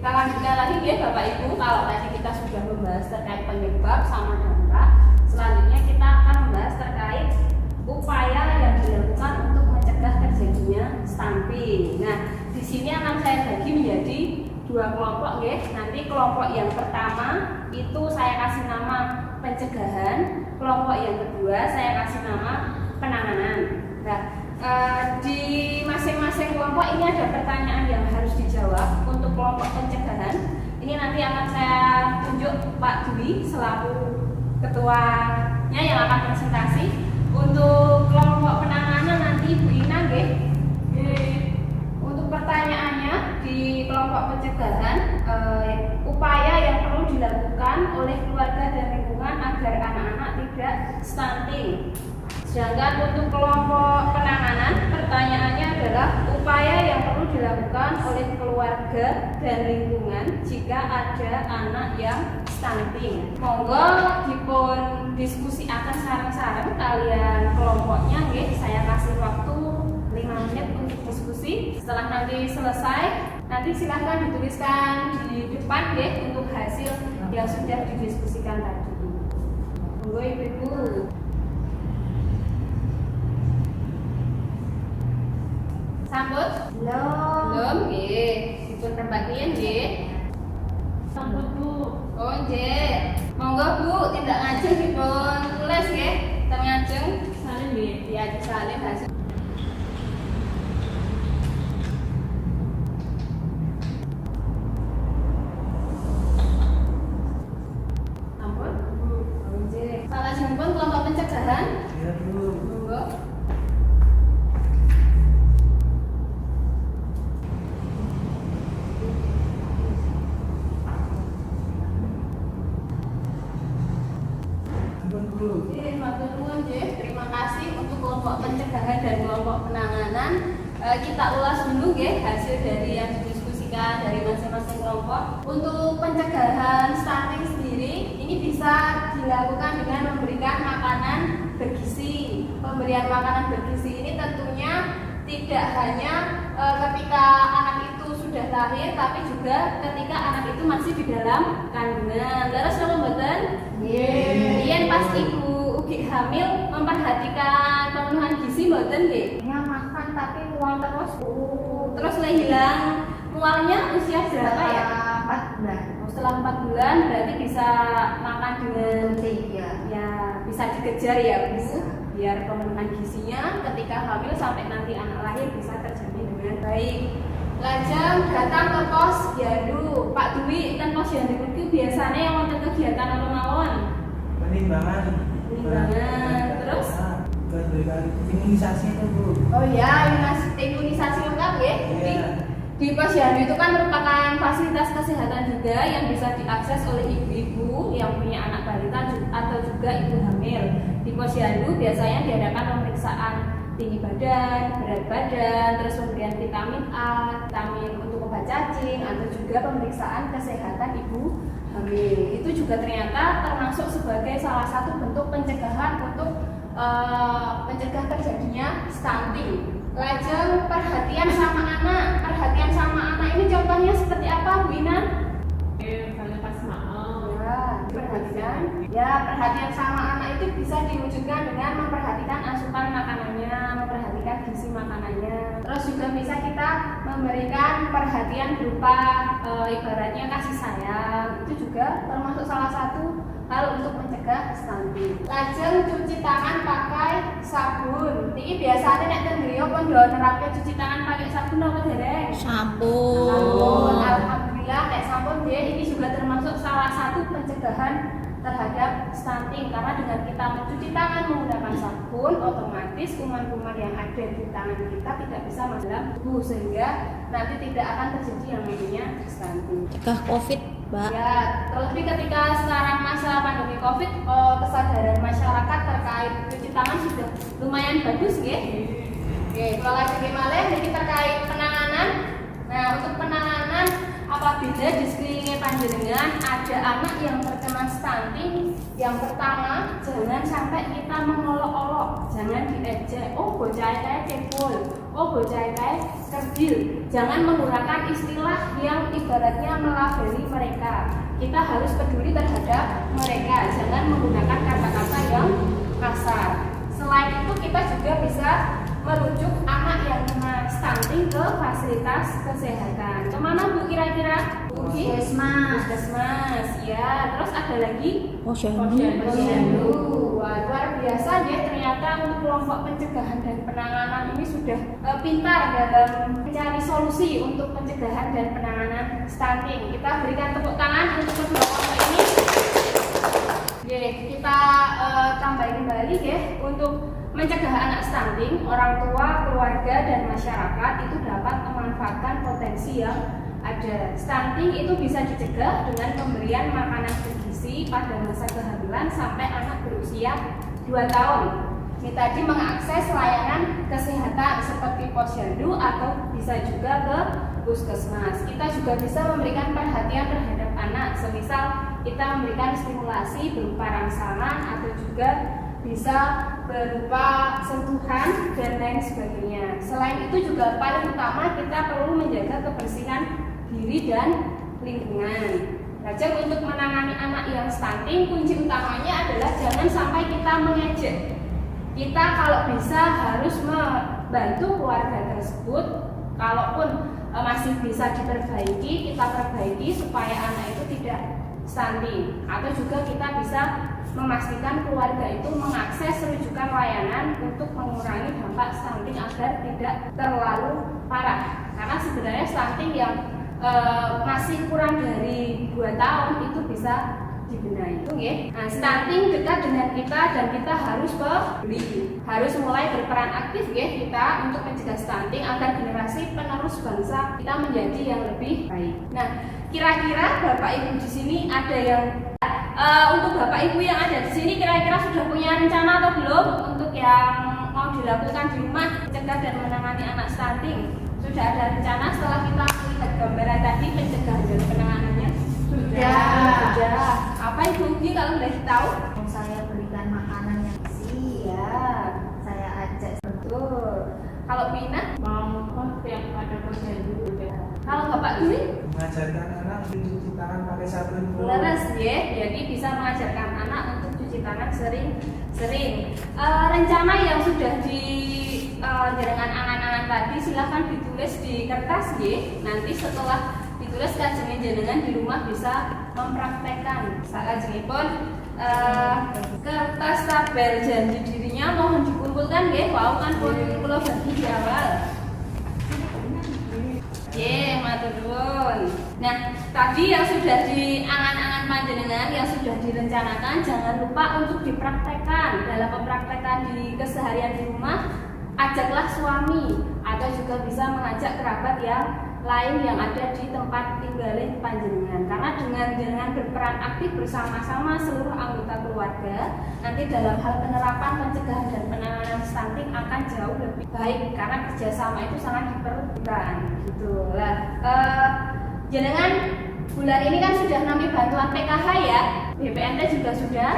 Kita lanjutkan lagi ya Bapak Ibu. Kalau tadi kita sudah membahas terkait penyebab sama dampak, selanjutnya kita akan membahas terkait upaya yang dilakukan untuk mencegah terjadinya stunting. Nah, di sini akan saya bagi menjadi dua kelompok ya. Nanti kelompok yang pertama itu saya kasih nama pencegahan, kelompok yang kedua saya kasih nama penanganan. Nah, di masing-masing kelompok ini ada pertanyaan yang harus dijawab. Untuk kelompok pencegahan ini nanti akan saya tunjuk Pak Dwi selaku ketuanya yang akan presentasi. Untuk kelompok penanganan nanti Bu Ina nggih. Untuk pertanyaannya di kelompok pencegahan, upaya yang perlu dilakukan oleh keluarga dan lingkungan agar anak-anak tidak stunting. Sedangkan untuk kelompok penanganan, pertanyaannya adalah upaya yang perlu dilakukan oleh keluarga dan lingkungan jika ada anak yang stunting. Monggo dipun diskusi akan sareng-sareng kalian kelompoknya nggih. Saya kasih waktu 5 menit untuk diskusi. Setelah nanti selesai, nanti silahkan dituliskan di depan nggih untuk hasil yang sudah didiskusikan tadi. Monggo Ibu-ibu. Sambut? Belum, nggih. Dipun rempatin nggih. Sambut Bu. Oh nggih. Monggo Bu, tindak ngajeng dipun tulis nggih. Teng ngajeng salin nggih. Ya disalin hasil. Sambut Bu. Oh nggih. Salah jemput kelompok pencegahan. Iya Bu. Monggo. Terima kasih untuk kelompok pencegahan dan kelompok penanganan. Kita ulas dulu ya hasil dari yang didiskusikan dari masing-masing kelompok. Untuk pencegahan stunting sendiri ini bisa dilakukan dengan memberikan makanan bergizi. Pemberian makanan bergizi ini tentunya tidak hanya ketika anak itu sudah lahir, tapi juga ketika anak itu masih di dalam kandungan. Terus kalau mboten? Yen pas ibu ugi hamil memperhatikan pemenuhan gizi mboten nggih? Ya makan tapi mual terus. Terus le hilang mualnya usia berapa ya? 4 bulan. Setelah 4 bulan berarti bisa makan dengan ya bisa dikejar ya Bu. Biar pemenuhan gizinya ketika hamil sampai nanti anak lahir bisa terjamin dengan baik. Lajeng datang ke pos Yandu. Pak Dwi, enten pos Yandu itu biasanya yang wonten kegiatan apa mawon? Penimbangan. Terus? Imunisasi itu Bu. Oh ya, imunisasi lengkap ya. Iya. Di pos Yandu itu kan merupakan fasilitas kesehatan juga yang bisa diakses oleh ibu-ibu yang punya anak balita atau juga ibu hamil. Di pos Yandu biasanya diadakan pemeriksaan tinggi badan, berat badan, terus pemberian vitamin A, vitamin untuk obat cacing, atau juga pemeriksaan kesehatan ibu hamil. Itu juga ternyata termasuk sebagai salah satu bentuk pencegahan untuk mencegah terjadinya stunting. Lajeng perhatian sama anak. Perhatian sama anak ini contohnya seperti apa Bu Ina? Misalnya pas maaf. Perhatian sama anak itu bisa diwujudkan dengan memperhatikan asupan makanannya, memperhatikan gizi makanannya. Terus juga bisa kita memberikan perhatian berupa ibaratnya kasih sayang. Itu juga termasuk salah satu hal untuk mencegah stunting. Lajeng cuci tangan pakai sabun. Ini biasanya nek ten griya pun yo nerapke cuci tangan pakai sabun apa dereng? Sabun. Alhamdulillah nek sabun ini juga termasuk salah satu pencegahan terhadap stunting, karena dengan kita mencuci tangan menggunakan sabun, otomatis kuman-kuman yang ada di tangan kita tidak bisa masuk dalam tubuh, sehingga nanti tidak akan terjadi yang namanya stunting. Cegah COVID, Mbak. Ya, terlebih ketika sekarang masa pandemi COVID, kesadaran masyarakat terkait cuci tangan sudah lumayan bagus, nggih. Oke, kalau lagi malih ini terkait penanganan. Nah, untuk penanganan apabila di sekeliling panjenengan ada anak yang terkena stunting, yang pertama jangan sampai kita mengolok-olok, jangan diejek, oh bocah kayak cebol, oh bocah kayak kerdil. Jangan menggunakan istilah yang ibaratnya melabeli mereka. Kita harus peduli terhadap mereka, jangan menggunakan kata-kata yang kasar. Selain itu kita juga bisa merujuk anak yang kena stunting ke fasilitas kesehatan. Kemana Bu kira-kira? Puskesmas. Puskesmas, ya. Terus ada lagi? Posyandu. Wah, luar biasa ya, ternyata untuk kelompok pencegahan dan penanganan ini sudah pintar dalam mencari solusi untuk pencegahan dan penanganan stunting. Kita berikan tepuk tangan untuk kedua kelompok ini. Oke, kita tambahin kembali ya, untuk mencegah anak stunting, orang tua, keluarga, dan masyarakat itu dapat memanfaatkan potensi yang ada. Stunting itu bisa dicegah dengan pemberian makanan bergizi pada masa kehamilan sampai anak berusia 2 tahun. Ini tadi mengakses layanan kesehatan seperti posyandu atau bisa juga ke puskesmas. Kita juga bisa memberikan perhatian terhadap anak, semisal kita memberikan stimulasi berupa rangsangan atau juga bisa berupa sentuhan dan lain sebagainya. Selain itu juga paling utama kita perlu menjaga kebersihan diri dan lingkungan. Nah, untuk menangani anak yang stunting, kunci utamanya adalah jangan sampai kita mengejek. Kita kalau bisa harus membantu keluarga tersebut. Kalaupun masih bisa diperbaiki, kita perbaiki supaya anak itu tidak stunting. Atau juga kita bisa memastikan keluarga itu mengakses rujukan layanan untuk mengurangi dampak stunting agar tidak terlalu parah. Karena sebenarnya stunting yang masih kurang dari 2 tahun itu bisa dibenahi. Nah, stunting dekat dengan kita dan kita harus peduli, harus mulai berperan aktif ya kita untuk mencegah stunting agar generasi penerus bangsa kita menjadi yang lebih baik. Nah, kira-kira Bapak Ibu di sini ada yang untuk Bapak Ibu yang ada di sini kira-kira sudah punya rencana atau belum untuk yang mau dilakukan di rumah mencegah dan menangani anak stunting? Sudah ada rencana setelah kita lihat gambaran tadi pencegahan dan penanganannya? Sudah. Apa Ibu Ugi kalau boleh tahu? Saya berikan makanan yang gizi, Ya, saya ajak. betul. Kalau Pina? Mau yang ada posyandu. Kalau Bapak Dwi? Mengajarkan anak untuk cuci tangan pakai sabun. Leres ya, jadi bisa mengajarkan anak untuk cuci tangan sering-sering. Rencana yang sudah dengan angan-angan tadi silahkan ditulis di kertas ya. Nanti setelah ditulis kajian jenengan di rumah bisa mempraktekkan. Salajengipun kertas tabel janji dirinya mohon dikumpulkan ya. Wow kan pun kula bagi di awal. Matur nuwun. Nah, tadi yang sudah diangan-angan panjenengan, yang sudah direncanakan, jangan lupa untuk dipraktekkan. Dalam mempraktekkan di keseharian di rumah, ajaklah suami atau juga bisa mengajak kerabat yang lain yang ada di tempat tinggalin panjenengan. Karena dengan jenengan berperan aktif bersama-sama seluruh anggota keluarga, nanti dalam hal penerapan pencegahan dan penanganan stunting akan jauh lebih baik karena kerjasama itu sangat diperlukan. Gitu lah. Jenengan bulan ini kan sudah ngambil bantuan PKH ya, BPNT juga sudah.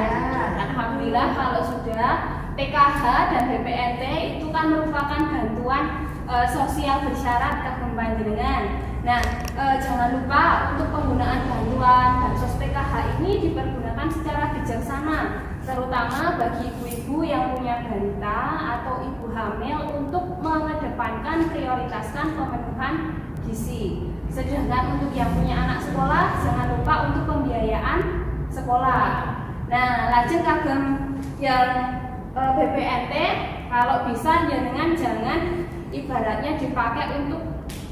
Alhamdulillah kalau sudah PKH dan BPNT itu kan merupakan bantuan sosial bersyarat kagem panjenengan. Nah, jangan lupa untuk penggunaan bantuan bansos PKH ini dipergunakan secara bijaksana, terutama bagi ibu-ibu yang punya balita atau ibu hamil untuk mengedepankan prioritaskan pemenuhan gizi. Sedangkan untuk yang punya anak sekolah, jangan lupa untuk pembiayaan sekolah. Nah, lajeng kagem yang BPNT kalau bisa jangan ibaratnya dipakai untuk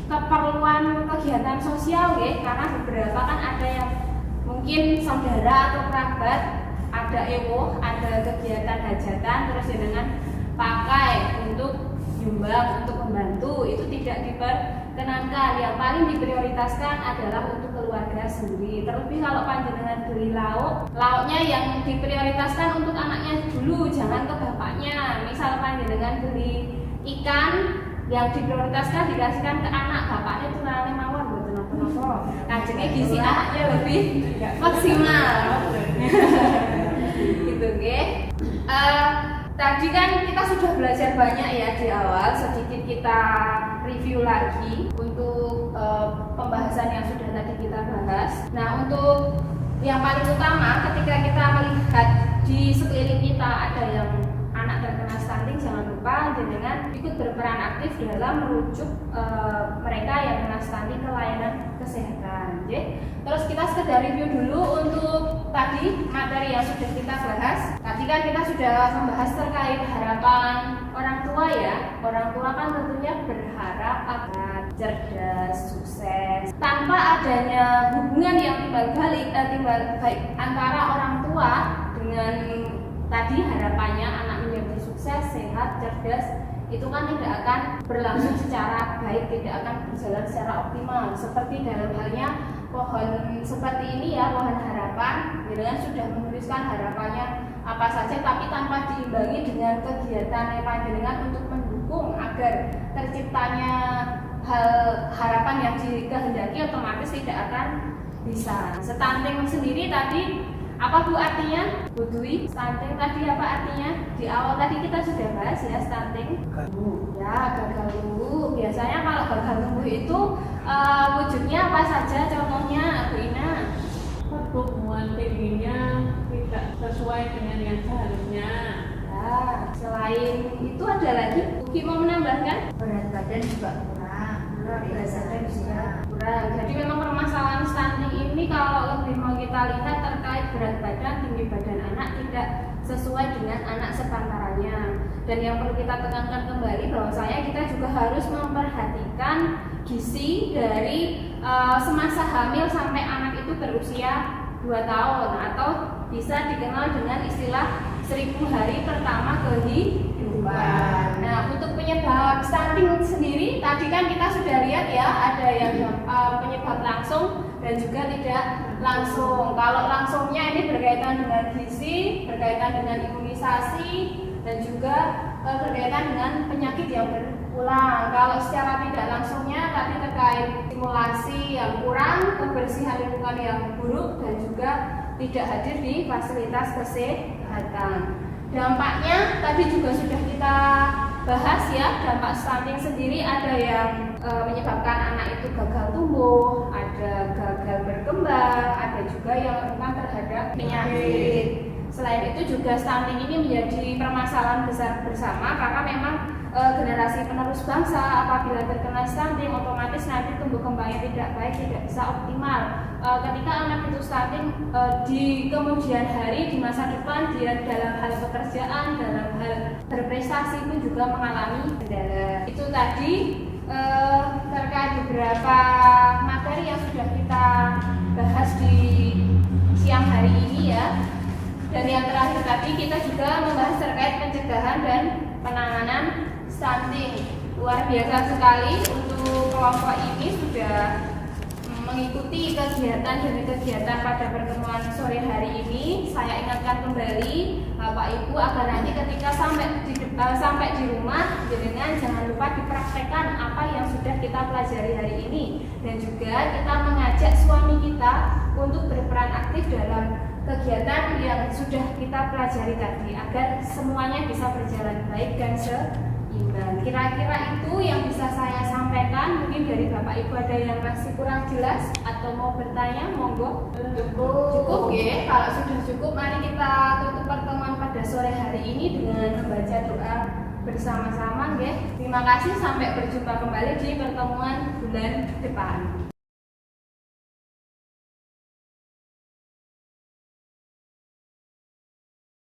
keperluan kegiatan sosial ya, karena beberapa kan ada yang mungkin saudara atau kerabat ada ewoh, ada kegiatan hajatan terus jangan pakai untuk nyumbang untuk membantu, itu tidak diperkenankan. Yang paling diprioritaskan adalah untuk keluarga sendiri. Terlebih kalau panjenengan beli lauknya yang diprioritaskan untuk anaknya dulu, jangan ke bapaknya. Misal panjenengan beli ikan yang diprioritaskan dikasihkan ke anak, bapaknya tunangannya mawon buat nopo-nopo. Kajengnya gizi anaknya lebih maksimal. Gitu nggih. Tadi kan kita sudah belajar banyak ya di awal, sedikit kita review lagi untuk pembahasan yang sudah tadi kita bahas. Nah, untuk yang paling utama ketika kita melihat di sekeliling kita ada yang anak terkena stunting, jangan lupa dengan ikut berperan aktif dalam merujuk mereka yang kena stunting ke layanan kesehatan. Okay? Terus kita sekedar review dulu untuk tadi materi yang sudah kita bahas. Tadi kan kita sudah membahas terkait harapan orang tua ya. Orang tua kan tentunya berharap agar cerdas, sukses, tanpa adanya hubungan yang timbal baik antara orang tua dengan tadi harapannya anak menjadi sukses, sehat, cerdas, itu kan tidak akan berlangsung secara baik, tidak akan berjalan secara optimal. Seperti dalam halnya pohon seperti ini ya, pohon harapan, dengan sudah menuliskan harapannya apa saja, tapi tanpa diimbangi dengan kegiatan panjenengan untuk mendukung agar terciptanya harapan yang dikehendaki, otomatis tidak akan bisa. Stunting sendiri tadi apa Bu artinya? Bu Dwi, stunting tadi apa artinya? Di awal tadi kita sudah bahas ya stunting. Ya, gagal tumbuh. Biasanya kalau gagal tumbuh itu wujudnya apa saja? Contohnya Bu Ina. Pertumbuhan tingginya tidak sesuai dengan yang seharusnya. Ya, selain itu ada lagi. Uki mau menambahkan? Berat badan juga kurang. Berat badan juga kurang. Jadi memang permasalahan stunting ini kalau lebih mau kita lihat terkait berat badan, tinggi badan anak tidak sesuai dengan anak sepantarannya. Dan yang perlu kita tekankan kembali bahwasanya kita juga harus memperhatikan gizi dari semasa hamil sampai anak itu berusia 2 tahun atau bisa dikenal dengan istilah 1000 hari pertama kehidupan. Nah, untuk penyebab stunting sendiri tadi kan kita sudah lihat ya, ada yang penyebab langsung dan juga tidak langsung. Kalau langsungnya ini berkaitan dengan gizi, berkaitan dengan imunisasi, dan juga berkaitan dengan penyakit yang berulang. Kalau secara tidak langsungnya tadi terkait stimulasi yang kurang, kebersihan lingkungan yang buruk, dan juga tidak hadir di fasilitas kesehatan. Dampaknya tadi juga sudah kita bahas ya, dampak stunting sendiri ada yang menyebabkan anak itu gagal tumbuh, ada gagal berkembang, ada juga yang rentan terhadap penyakit. Selain itu juga stunting ini menjadi permasalahan besar bersama karena memang generasi penerus bangsa apabila terkena stunting otomatis nanti tumbuh kembangnya tidak baik, tidak bisa optimal. Ketika anak itu stunting di kemudian hari, di masa depan dia dalam hal pekerjaan, dalam hal berprestasi pun juga mengalami kendala. Itu tadi terkait beberapa materi yang sudah kita bahas di siang hari ini ya. Dan yang terakhir tadi kita juga membahas terkait pencegahan dan penanganan stunting. Luar biasa sekali untuk kelompok ini sudah mengikuti kegiatan demi kegiatan pada pertemuan sore hari ini. Saya ingatkan kembali Bapak Ibu agar nanti ketika sampai di rumah jangan lupa dipraktekkan apa yang sudah kita pelajari hari ini, dan juga kita mengajak suami kita untuk berperan aktif dalam kegiatan yang sudah kita pelajari tadi agar semuanya bisa berjalan baik dan seimbang. Kira-kira itu yang bisa saya sampaikan. Mungkin dari Bapak Ibu ada yang masih kurang jelas atau mau bertanya, monggo. Cukup ya. Kalau sudah cukup, mari kita tutup pertemuan pada sore hari ini dengan membaca doa bersama-sama ya. Terima kasih, sampai berjumpa kembali di pertemuan bulan depan.